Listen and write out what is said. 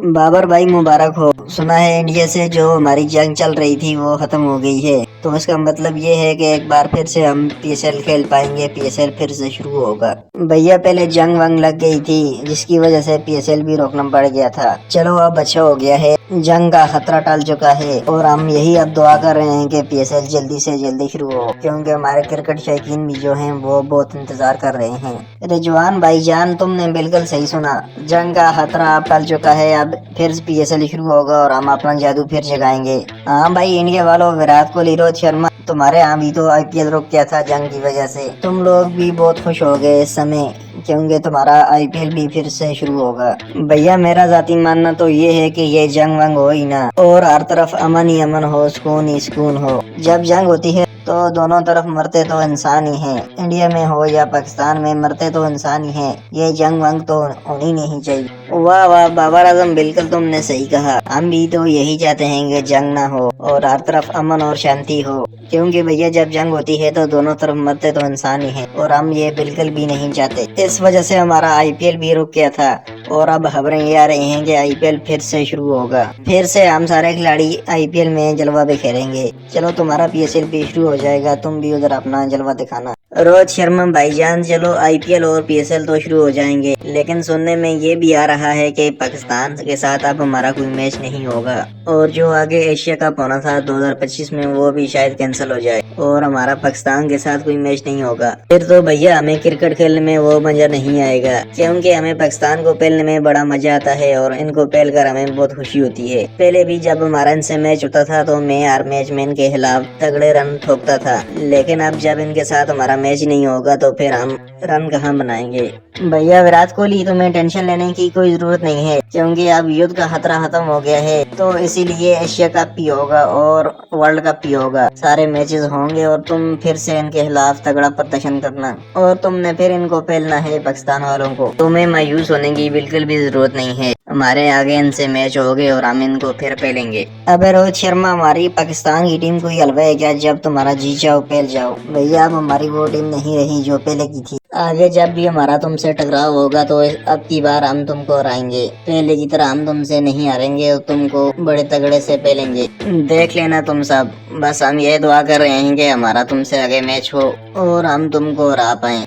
बाबर भाई मुबारक हो। सुना है इंडिया से जो हमारी जंग चल रही थी वो खत्म हो गई है, तो इसका मतलब ये है कि एक बार फिर से हम पीएसएल खेल पाएंगे, पीएसएल फिर से शुरू होगा। भैया पहले जंग वंग लग गई थी जिसकी वजह से पीएसएल भी रोकना पड़ गया था। चलो अब अच्छा हो गया है, जंग का खतरा टल चुका है और हम यही अब दुआ कर रहे हैं कि पीएसएल जल्दी से जल्दी शुरू हो, क्योंकि हमारे क्रिकेट शौकीन भी जो हैं वो बहुत इंतजार कर रहे हैं। रिजवान भाईजान तुमने बिल्कुल सही सुना, जंग का खतरा अब टल चुका है। अब फिर पीएसएल शुरू होगा और हम अपना जादू फिर जगाएंगे। हाँ भाई इंडिया वालों, विराट कोहली, रोहित शर्मा, तुम्हारे यहाँ भी तो आईपीएल रुक गया था जंग की वजह से। तुम लोग भी बहुत खुश हो गए इस समय, क्योंकि तुम्हारा आईपीएल भी फिर से शुरू होगा। भैया मेरा जाती मानना तो ये है कि ये जंग वंग हो ही ना और हर तरफ अमन ही अमन हो, सुकून ही सुकून हो। जब जंग होती है तो दोनों तरफ मरते तो इंसान ही हैं, इंडिया में हो या पाकिस्तान में, मरते तो इंसान ही हैं। ये जंग वंग तो होनी नहीं चाहिए। वाह वाह बाबर आजम, बिल्कुल तुमने सही कहा। हम भी तो यही चाहते हैं कि जंग ना हो और हर तरफ अमन और शांति हो, क्योंकि भैया जब जंग होती है तो दोनों तरफ मरते तो इंसान ही हैं और हम ये बिल्कुल भी नहीं चाहते। इस वजह से हमारा आईपीएल भी रुक गया था और अब खबरें ये आ रही हैं कि आईपीएल फिर से शुरू होगा। फिर से हम सारे खिलाड़ी आईपीएल में जलवा बिखेरेंगे। चलो तुम्हारा पीएसएल भी शुरू हो जाएगा, तुम भी उधर अपना जलवा दिखाना। रोहित शर्मा भाईजान, चलो आईपीएल और पीएसएल तो शुरू हो जाएंगे, लेकिन सुनने में ये भी आ रहा है कि पाकिस्तान के साथ अब हमारा कोई मैच नहीं होगा और जो आगे एशिया कप होना था 2025 में वो भी शायद कैंसिल हो जाए और हमारा पाकिस्तान के साथ कोई मैच नहीं होगा। फिर तो भैया हमें क्रिकेट खेलने में वो मजा नहीं आएगा, क्योंकि हमें पाकिस्तान को पेलने में बड़ा मजा आता है और इनको पेल कर हमें बहुत खुशी होती है। पहले भी जब हमारा इनसे मैच होता था तो मैं हर मैच में इनके खिलाफ तगड़े रन ठोकता था, लेकिन अब जब इनके साथ हमारा मैच नहीं होगा तो फिर हम रन कहाँ बनाएंगे। भैया विराट कोहली, तुम्हें टेंशन लेने की कोई जरूरत नहीं है, क्योंकि अब युद्ध का खतरा खत्म हो गया है, तो इसीलिए एशिया कप भी होगा और वर्ल्ड कप भी होगा, सारे मैचेस होंगे और तुम फिर से इनके खिलाफ तगड़ा प्रदर्शन करना और तुमने फिर इनको पेलना है पाकिस्तान वालों को। तुम्हें मायूस होने की बिल्कुल भी जरूरत नहीं है, हमारे आगे इनसे मैच होंगे और हम इनको फिर पेलेंगे। अबे रोहित शर्मा, हमारी पाकिस्तान की टीम कोई हलवा है क्या? जब तुम्हारा जी जाओ पेल जाओ। भैया अब हमारी वो टीम नहीं रही जो पहले की थी। आगे जब भी हमारा तुमसे टकराव होगा तो अब की बार हम तुमको हराएंगे, पहले की तरह हम तुमसे नहीं हारेंगे और तुमको बड़े तगड़े से पेलेंगे, देख लेना तुम सब। बस हम ये दुआ कर रहे हैं कि हमारा तुमसे आगे मैच हो और हम तुमको हरा पाए।